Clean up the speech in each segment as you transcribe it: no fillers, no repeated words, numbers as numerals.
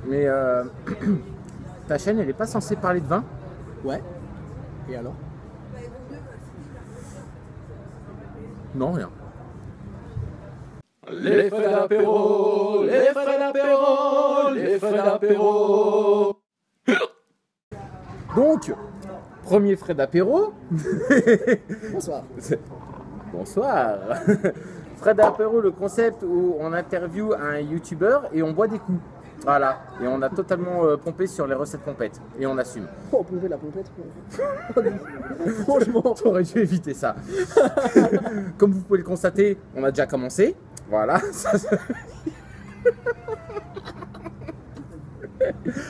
Mais ta chaîne, elle est pas censée parler de vin? Ouais. Et alors? Non, rien. Les frais d'apéro, les frais d'apéro, les frais d'apéro. Donc, premier frais d'apéro. Bonsoir. Bonsoir. Frais d'apéro, le concept où on interviewe un youtubeur et on boit des coups. Voilà. Et on a totalement pompé sur les recettes pompettes. Et on assume. Oh, pomper la pompette. Franchement. T'aurais dû éviter ça. Comme vous pouvez le constater, on a déjà commencé. Voilà.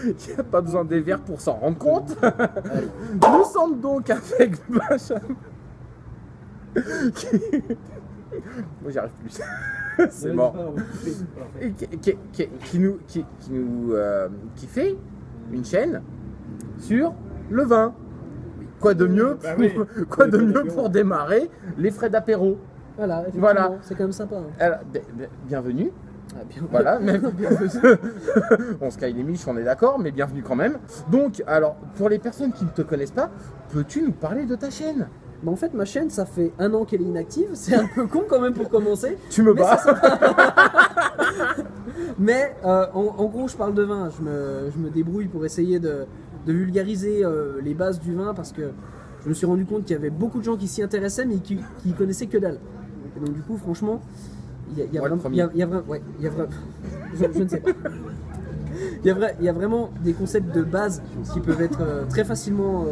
Il n'y a pas besoin des verres pour s'en rendre compte. Nous sommes donc avec Benjamin. Moi j'y arrive plus. C'est mort. Et qui fait une chaîne sur le vin. Quoi de mieux pour démarrer les frais d'apéro. Voilà, Voilà. C'est quand même sympa. Hein. Alors, bienvenue. Ah, bien. Voilà, même. On se caille les miches, on est d'accord, mais bienvenue quand même. Donc, alors, pour les personnes qui ne te connaissent pas, peux-tu nous parler de ta chaîne? Bah en fait, ma chaîne, ça fait 1 an qu'elle est inactive. C'est un peu con quand même pour commencer. Tu me bats. Mais en gros, je parle de vin. Je me débrouille pour essayer de vulgariser les bases du vin parce que je me suis rendu compte qu'il y avait beaucoup de gens qui s'y intéressaient mais qui connaissaient que dalle. Et donc du coup, franchement, je ne sais pas. Il y a vraiment des concepts de base qui peuvent être très facilement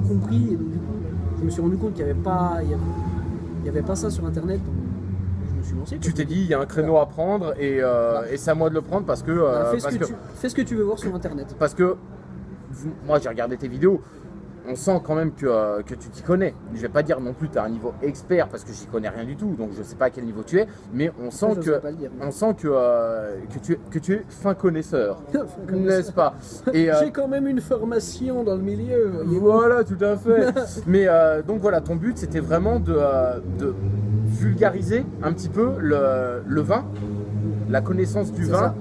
compris. Et donc du coup, je me suis rendu compte qu'il n'y avait pas ça sur Internet. Donc, je me suis lancé. Tu t'es dit, il y a un créneau à prendre et c'est à moi de le prendre parce que... fais ce que tu veux voir sur Internet. Parce que moi, j'ai regardé tes vidéos. On sent quand même que tu t'y connais. Je vais pas dire non plus que tu as un niveau expert parce que j'y connais rien du tout, donc je sais pas à quel niveau tu es, mais on sent que tu es fin connaisseur, n'est-ce pas? Et j'ai quand même une formation dans le milieu. Voilà, tout à fait. Mais donc voilà, ton but c'était vraiment de vulgariser un petit peu le vin, la connaissance du vin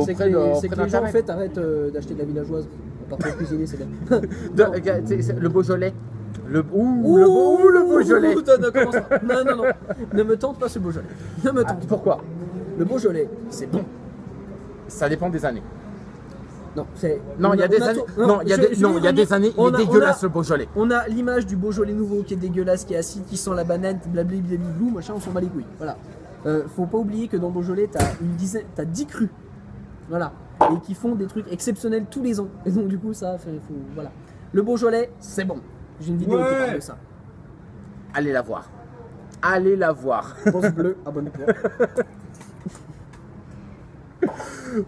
C'est que les gens en fait arrêtent d'acheter de la villageoise. Par contre, cuisiner, c'est bien. Le Beaujolais. Le Beaujolais. Non. Ne me tente pas ce Beaujolais. Ne me tente. Pourquoi? Le Beaujolais, c'est bon. Ça dépend des années. Non, c'est. Non, il y a des années. Non, il y a des années. Il est dégueulasse le Beaujolais. On a l'image du Beaujolais nouveau qui est dégueulasse, qui est acide, qui sent la banane, blablablou, machin, on s'en bat les couilles. Voilà. Faut pas oublier que dans Beaujolais, t'as 10 crus. Voilà. Et qui font des trucs exceptionnels tous les ans. Et donc du coup voilà. Le Beaujolais, c'est bon. J'ai une vidéo qui parle de ça. Allez la voir. Allez la voir. Pouce bleu, abonne-toi.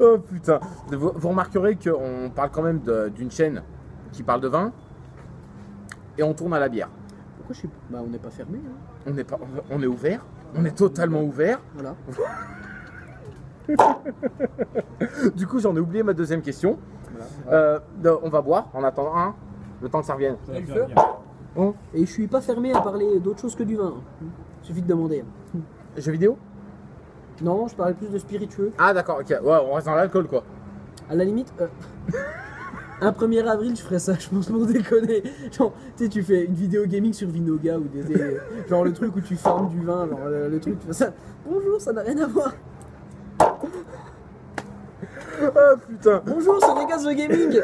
Oh putain. Vous remarquerez qu'on parle quand même d'une chaîne qui parle de vin. Et on tourne à la bière. Pourquoi je suis... Bah on n'est pas fermé. Hein. On est ouvert. On est totalement ouvert. Voilà. Du coup, j'en ai oublié ma deuxième question. Voilà. On va boire en attendant le temps que ça revienne. Et je suis pas fermé à parler d'autre chose que du vin. Il suffit de demander. Jeux vidéo? Non, je parlais plus de spiritueux. Ah d'accord, ok. Ouais, on reste dans l'alcool quoi. À la limite, un 1er avril, je ferais ça, je pense, pour déconner. Genre, tu sais, tu fais une vidéo gaming sur Vinoga ou genre le truc où tu farmes du vin, genre le truc, tu fais ça. Bonjour, ça n'a rien à voir. Oh putain. Bonjour, c'est Vegas The Gaming.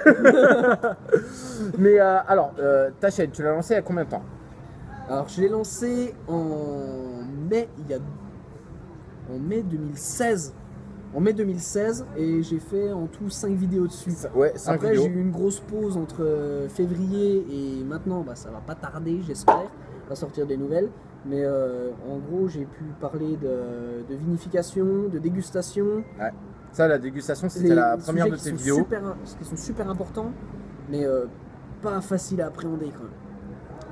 Mais alors, ta chaîne, tu l'as lancée il y a combien de temps? Alors, je l'ai lancée en mai 2016. En mai 2016, et j'ai fait en tout 5 vidéos dessus. Ouais, 5 Après, vidéos. j'ai eu une grosse pause entre février et maintenant, bah, ça va pas tarder, j'espère, à sortir des nouvelles. Mais en gros, j'ai pu parler de vinification, de dégustation. Ouais. Ça, la dégustation, c'était la première de tes vidéos. Qui sont super importants, mais pas faciles à appréhender quand même.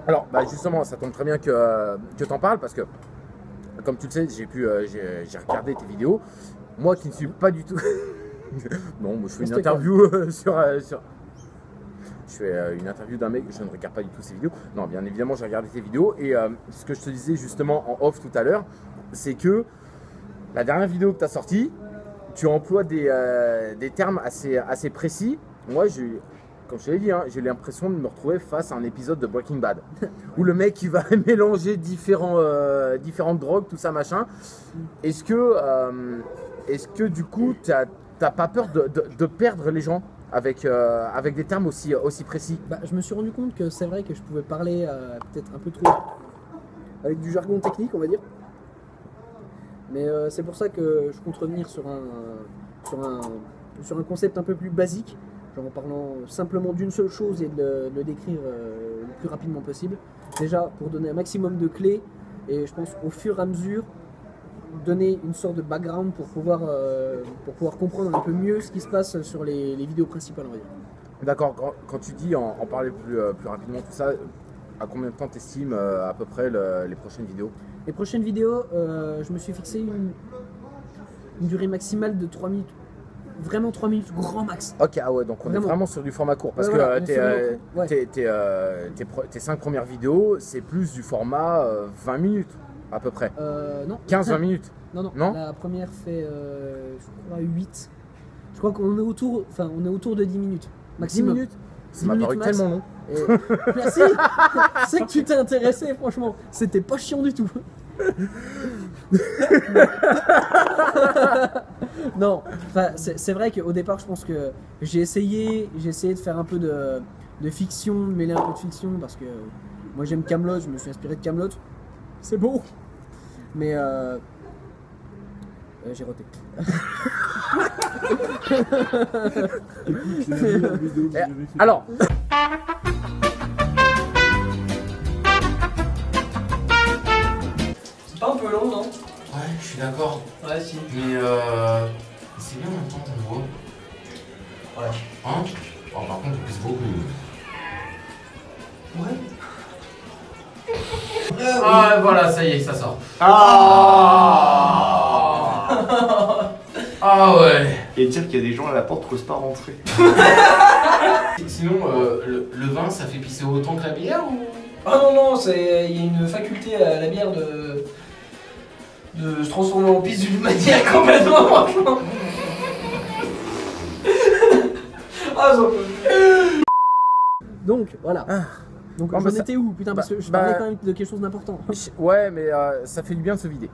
Alors, bah justement, ça tombe très bien que tu en parles parce que, comme tu le sais, j'ai regardé tes vidéos. Moi qui ne suis pas du tout. Non, moi je fais une interview sur. Je fais une interview d'un mec, je ne regarde pas du tout ses vidéos. Non, bien évidemment, j'ai regardé tes vidéos. Et ce que je te disais justement en off tout à l'heure, c'est que la dernière vidéo que tu as sortie, tu emploies des termes assez précis. Moi, comme je te l'ai dit, hein, j'ai l'impression de me retrouver face à un épisode de Breaking Bad où le mec il va mélanger différentes drogues, tout ça machin. Est-ce que du coup, t'as pas peur de perdre les gens avec des termes aussi précis? Bah, je me suis rendu compte que c'est vrai que je pouvais parler peut-être un peu trop avec du jargon technique, on va dire. Mais c'est pour ça que je compte revenir sur un concept un peu plus basique, genre en parlant simplement d'une seule chose et de le décrire le plus rapidement possible. Déjà pour donner un maximum de clés et je pense au fur et à mesure donner une sorte de background pour pouvoir comprendre un peu mieux ce qui se passe sur les vidéos principales, on va dire. D'accord, quand tu dis en parler plus rapidement, tout ça, à combien de temps t'estimes à peu près les prochaines vidéos? Les prochaines vidéos, je me suis fixé une durée maximale de 3 minutes. Vraiment 3 minutes, grand max. Ok, ah ouais, donc on est vraiment sur du format court. Parce voilà, que tes 5 premières vidéos, c'est plus du format 20 minutes à peu près. Non. 15-20 minutes. Non, Non, la première fait, je crois, 8. Je crois qu'on est autour de 10 minutes. Maximum. 10 minutes. Ça 10 m'a minutes paru max. tellement long. Et... Merci. C'est que tu t'es intéressé, franchement. C'était pas chiant du tout. Non, c'est vrai qu'au départ, je pense que j'ai essayé de faire un peu de fiction, de mêler un peu de fiction, parce que moi j'aime Kaamelott, je me suis inspiré de Kaamelott. C'est beau. Mais j'ai roté. Alors, C'est pas un peu long, non? ouais, je suis d'accord. Ouais, si. Mais c'est bien en même temps ton voix. Ouais. Hein? Oh, par contre, on pisse beaucoup. Ouais. Ah, voilà, ça y est, ça sort. Ah ouais. Et dire qu'il y a des gens à la porte qui n'osent pas rentrer. Sinon, le vin, ça fait pisser autant que la bière ou? Ah non, il y a une faculté à la bière de se transformer en pisse d'une manière complètement, franchement. Donc, voilà. Donc, j'en étais où? Putain, parce que je parlais quand même de quelque chose d'important. Ouais, mais ça fait du bien de se vider.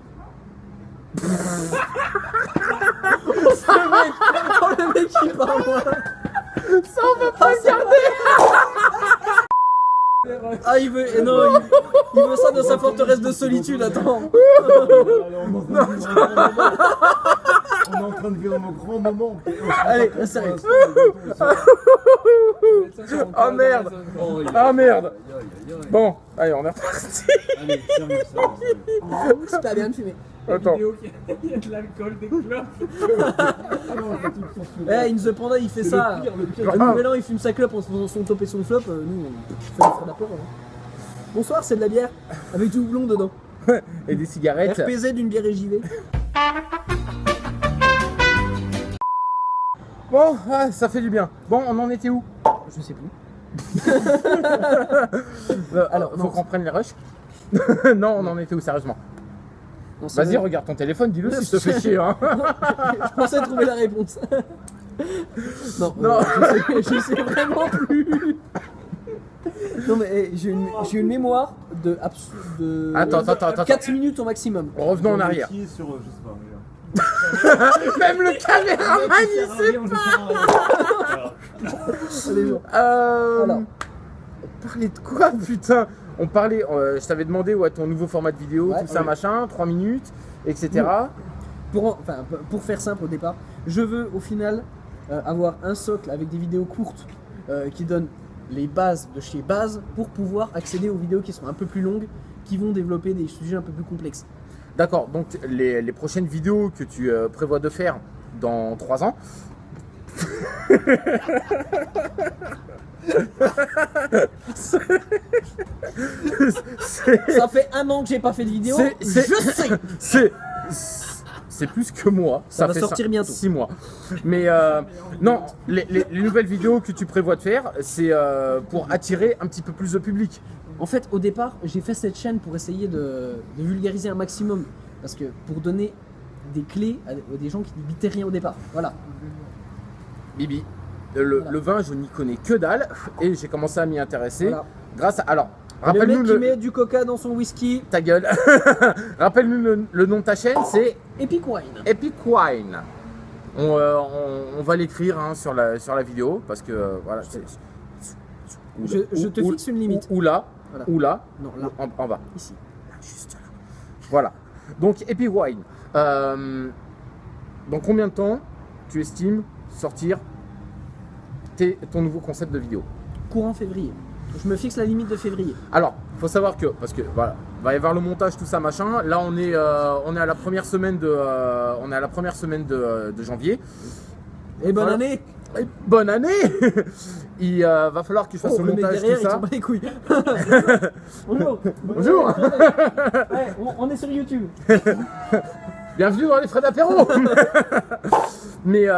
Le mec qui parle, Ça, on peut pas se garder. Ah, il veut ça dans sa forteresse de solitude, attends. On est en train de vivre un grand moment. Allez, sérieux. Ah merde. Ah merde. Bon, allez, on est reparti. Allez, sérieux. C'est pas bien de fumer. Attends. Il y a de l'alcool, des clopes. Eh, In The Panda, il fait ça. Le nouvel an, il fume sa clope en se faisant son top et son flop. Nous, on fait des frais d'apéro. Bonsoir, c'est de la bière avec du houblon dedans. Et des cigarettes. RPZ d'une bière JV. Bon, ça fait du bien. Bon, on en était où? Je sais plus. Alors, faut qu'on prenne les rushs. Non, on en était où, sérieusement? Non, Vas-y, regarde ton téléphone, dis-le si je te fais chier. Hein. Je pensais trouver la réponse. Non, Non. Je sais vraiment plus. Non mais j'ai une mémoire de Attends. 4 minutes au maximum. Revenons en arrière. Qui est sur, je sais pas, regarde. Même le caméraman, il sait Allez, bon. On parlait de quoi, putain? On parlait, je t'avais demandé ton nouveau format de vidéo, Ouais, tout ça, machin, 3 minutes, etc. Pour faire simple au départ, je veux au final avoir un socle avec des vidéos courtes qui donnent les bases de chez base pour pouvoir accéder aux vidéos qui sont un peu plus longues, qui vont développer des sujets un peu plus complexes. D'accord, donc les prochaines vidéos que tu prévois de faire dans 3 ans. Ça fait 1 an que j'ai pas fait de vidéo, je sais. C'est plus que moi. Ça va fait sortir bientôt. 6 mois. Mais non, les nouvelles vidéos que tu prévois de faire, c'est pour attirer un petit peu plus de public. En fait, au départ, j'ai fait cette chaîne pour essayer de vulgariser un maximum. Parce que pour donner des clés à des gens qui n'y bitaient rien au départ. Voilà. Bibi, Voilà. le vin, je n'y connais que dalle et j'ai commencé à m'y intéresser Voilà. grâce à. Alors, Le mec rappelle-nous qui met du coca dans son whisky, ta gueule. Rappelle-nous le nom de ta chaîne, c'est Epic Wine. Epic Wine. On va l'écrire hein, sur la vidéo parce que voilà. Je te fixe une limite. Ou là, Voilà. ou là, Non, là, en bas. ici. Là, juste là. Voilà. Donc Epic Wine. Dans combien de temps tu estimes sortir ton nouveau concept de vidéo? Courant février. Je me fixe la limite de février. Alors, faut savoir que, parce que voilà, va y avoir le montage, tout ça, machin. Là, on est à la première semaine de janvier. Et bonne Voilà. année. Et bonne année. Il va falloir que je fasse Oh, le le mec montage, derrière, tout il ça. s'en bat les couilles. Bonjour. Bonjour. Ouais, on est sur YouTube. Bienvenue dans les frais d'apéro. Mais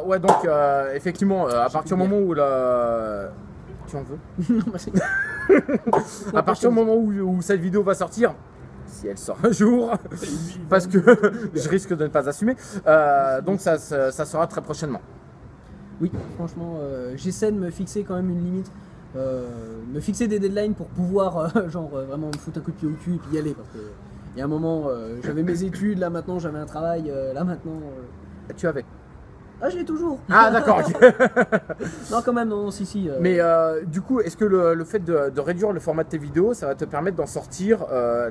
ouais, donc effectivement, à partir du moment où la... Tu en veux? Non, bah, c'est- À partir du moment où cette vidéo va sortir, si elle sort un jour, parce que je risque de ne pas assumer, donc ça sera très prochainement. Oui, franchement, j'essaie de me fixer quand même une limite. Me fixer des deadlines pour pouvoir vraiment me foutre un coup de pied au cul et puis y aller. Parce que il y a un moment, j'avais mes études, là maintenant j'avais un travail, là maintenant. Tu avais. Ah, je l'ai toujours. Ah d'accord. Ok. Non, quand même, non, si. Mais du coup, est-ce que le fait de réduire le format de tes vidéos, ça va te permettre d'en sortir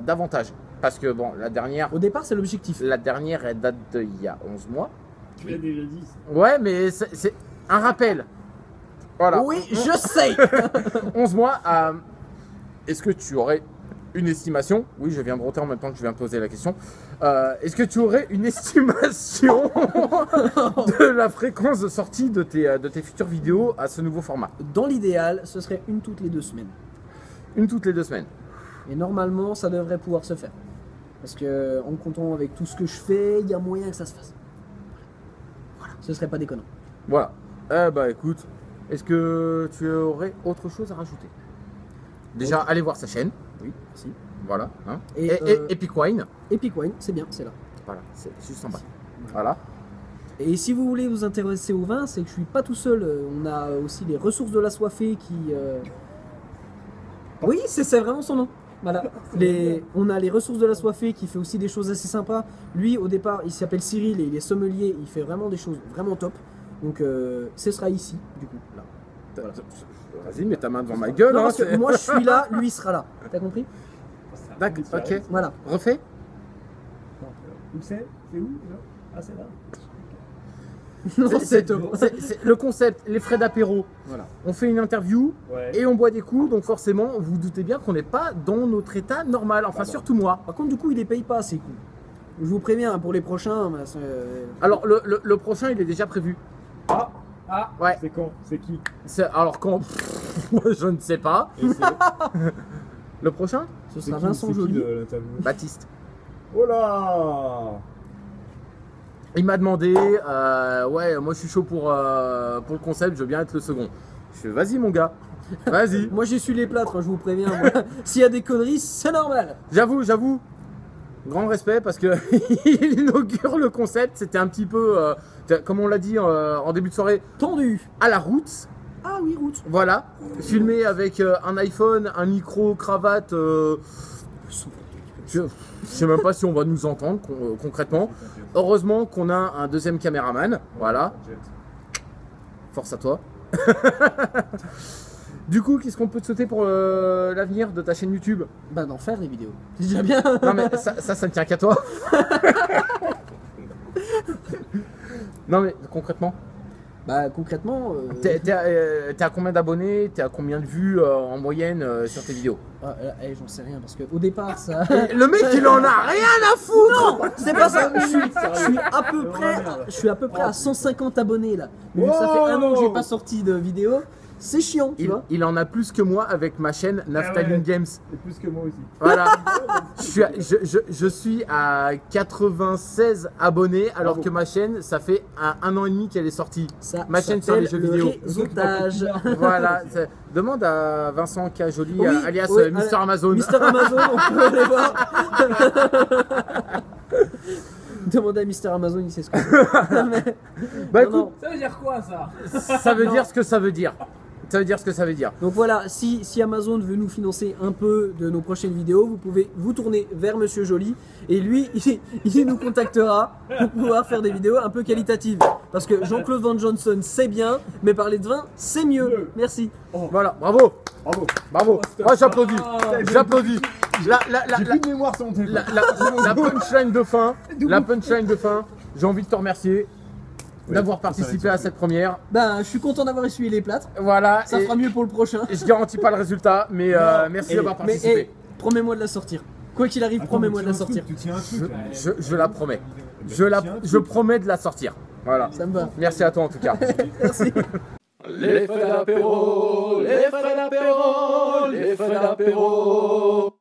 davantage? Parce que bon, la dernière, Au départ, c'est l'objectif. elle date d'il y a 11 mois. Tu l'as déjà dit. Ouais, mais c'est un rappel. Voilà. Oui, je sais. 11 mois. Est-ce que tu aurais une estimation? Oui, je viens de roter en même temps que je viens de poser la question. Est-ce que tu aurais une estimation de la fréquence de sortie de tes futures vidéos à ce nouveau format? Dans l'idéal, ce serait une toutes les 2 semaines. Une toutes les 2 semaines. Et normalement, ça devrait pouvoir se faire. Parce que en comptant avec tout ce que je fais, il y a moyen que ça se fasse. Voilà, ce serait pas déconnant. Voilà. Eh bah écoute, est-ce que tu aurais autre chose à rajouter? Déjà, allez voir sa chaîne. Oui, merci. Voilà. Hein. Et, Et Epic Wine. Epic Wine, c'est bien, c'est là. Voilà, c'est juste en bas. Voilà. Et si vous voulez vous intéresser au vin, c'est que je suis pas tout seul. On a aussi les ressources de l'assoiffé qui. Oui, c'est vraiment son nom. Voilà. On a les ressources de l'assoiffé qui fait aussi des choses assez sympas. Lui, au départ, il s'appelle Cyril et il est sommelier. Il fait vraiment des choses vraiment top. Donc, ce sera ici, du coup. Là. Voilà. Vas-y, mets ta main devant ma gueule. Non, hein, parce que c'est- moi, je suis là, lui, il sera là. T'as compris? D'accord, ok. Voilà. Refais. Où c'est? C'est où déjà? Ah, c'est là. Non, C'est le concept, les frais d'apéro. Voilà. On fait une interview Ouais. et on boit des coups, donc forcément, vous vous doutez bien qu'on n'est pas dans notre état normal. Enfin, surtout moi. Par contre, du coup, il les paye pas, c'est cool. Je vous préviens, pour les prochains. Bah, Alors, le prochain, il est déjà prévu. Ah, ah, Ouais. c'est quand? C'est qui? Alors, quand je ne sais pas. Et c'est Le prochain, ce c'est sera qui- Vincent c'est qui Joly. l'interview? Baptiste. Oh là! Il m'a demandé, ouais, moi je suis chaud pour le concept, je veux bien être le second. Je fais, vas-y mon gars, vas-y. Moi, j'ai su les plâtres, je vous préviens. moi. S'il y a des conneries, c'est normal. J'avoue, grand respect parce que il inaugure le concept, c'était un petit peu, comme on l'a dit en début de soirée, Tendu. à la route. Ah oui, route. Voilà, filmé avec un iPhone, un micro, cravate. Je sais même pas si on va nous entendre concrètement. Heureusement qu'on a un deuxième caméraman. Voilà, force à toi. Du coup, qu'est-ce qu'on peut te souhaiter pour l'avenir de ta chaîne YouTube? Bah, d'en faire des vidéos. C'est déjà bien. Non mais ça ne tient qu'à toi. Non mais concrètement, Bah, concrètement. t'es à combien d'abonnés? T'es à combien de vues en moyenne sur tes vidéos? J'en sais rien parce que au départ, ça. Le mec il en a rien à foutre. Non, c'est pas ça. Je suis à peu près à 150 abonnés là. Mais vu que ça fait un an que j'ai pas sorti de vidéo, c'est chiant, tu vois. Il en a plus que moi avec ma chaîne Naftalin ouais. Games. C'est plus que moi aussi. Voilà. Je suis à 96 abonnés alors que ma chaîne ça fait un an et demi qu'elle est sortie. Ça Ma chaîne sur les jeux s'appelle le vidéo. réseautage. Voilà. Demande à Vincent Cajoli, Oui, alias oui, Mister Amazon. Mister Amazon, on peut aller voir. Demandez à Mister Amazon, il sait ce que c'est. Bah Non, non. écoute, Ça veut dire quoi ça? ça veut dire ce que ça veut dire. Ça veut dire ce que ça veut dire. Donc voilà, si Amazon veut nous financer un peu de nos prochaines vidéos, vous pouvez vous tourner vers Monsieur Joly et lui, il nous contactera pour pouvoir faire des vidéos un peu qualitatives. Parce que Jean-Claude Van Johnson, c'est bien, mais parler de vin, c'est mieux. Merci. Voilà, bravo, Bravo. bravo. Ah, j'applaudis, j'applaudis. J'ai plus de mémoire sur mon téléphone. La punchline de fin, j'ai envie de te remercier d'avoir participé à cette première. Ben, je suis content d'avoir essuyé les plâtres. Voilà, Ça et fera mieux pour le prochain. je garantis pas le résultat, mais merci d'avoir Mais participé. promets-moi de la sortir. Quoi qu'il arrive, Attends, promets-moi mais de la tu tiens un sortir. truc, tu tiens un truc, là. Je la promets. Je promets de la sortir. Voilà. Ça me va. Merci à toi en tout cas. Merci. Les frais d'apéro, les frais d'apéro, les frais d'apéro.